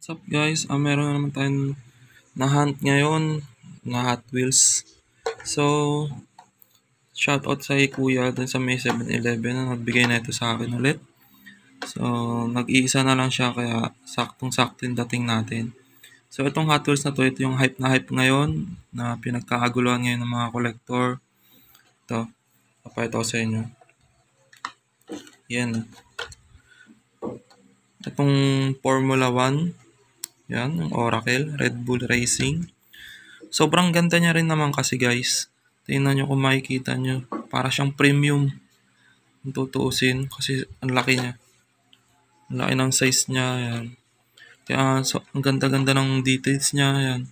What's up guys? Meron na naman tayong na-hunt ngayon na Hot Wheels. So, shoutout sa kuya dun sa may 7-Eleven na nagbigay na ito sa akin ulit. So, nag-iisa na lang siya kaya saktong-sakto yung dating natin. So, itong Hot Wheels na to, ito yung hype na hype ngayon na pinagkakaguluhan ngayon ng mga collector. Ito, papayat ko sa inyo. Yan. Itong Formula 1. Yan, yung Oracle, Red Bull Racing. Sobrang ganda niya rin naman kasi guys. Tingnan nyo kung makikita nyo. Para siyang premium. Kung tutuusin. Kasi ang laki niya. Ang laki ng size niya. Yan. Kaya ang ganda-ganda ng details niya. Yan.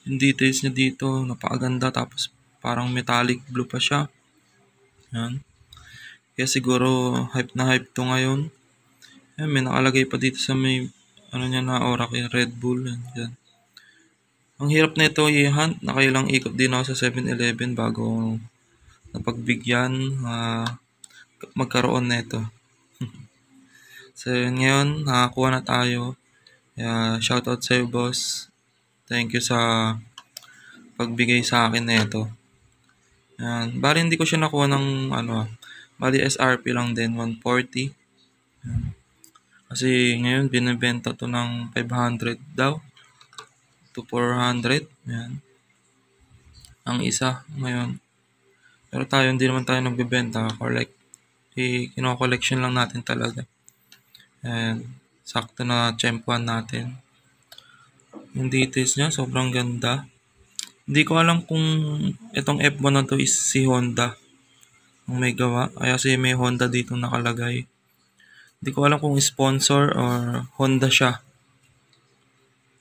Yung details niya dito. Napakaganda. Tapos parang metallic blue pa siya. Yan. Kaya siguro hype na hype to ngayon. Yan, may nakalagay pa dito sa may ano niya na Oracle Red Bull. Yan. Ang hirap na ito i-hunt. Nakailang ikot din ako sa 7-Eleven bago napagbigyan magkaroon na ito. So ngayon, nakakuha na tayo. Shoutout sa iyo boss. Thank you sa pagbigay sa akin na ito. Bali hindi ko siya nakuha ng bali SRP lang din, 140. Yan. Kasi ngayon binibenta to ng 500 daw to 400. Yan. Ang isa ngayon. Pero tayo hindi naman tayo nagbebenta. Kino-collection lang natin talaga. And sakto na tsempuan natin. Yung details niya sobrang ganda. Hindi ko alam kung itong F1 na to is si Honda ang may gawa. Kaya kasi may Honda dito nakalagay. Hindi ko alam kung sponsor or Honda siya.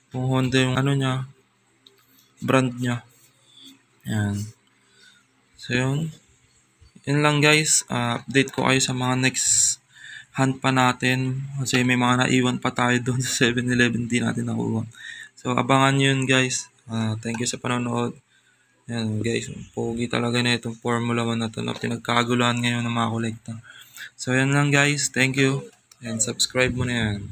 Kung Honda yung niya, brand niya. Yan. So yun. Yun lang guys. Update ko kayo sa mga next hunt pa natin. Kasi may mga naiwan pa tayo doon sa 7-Eleven. Di natin nakuha. So abangan nyo yun guys. Thank you sa panonood. Yan guys. Pogi talaga na itong Formula 1 na to na pinagkaguluhan ngayon ng mga kolekta. So yan lang guys. Thank you. And subscribe mo na yan.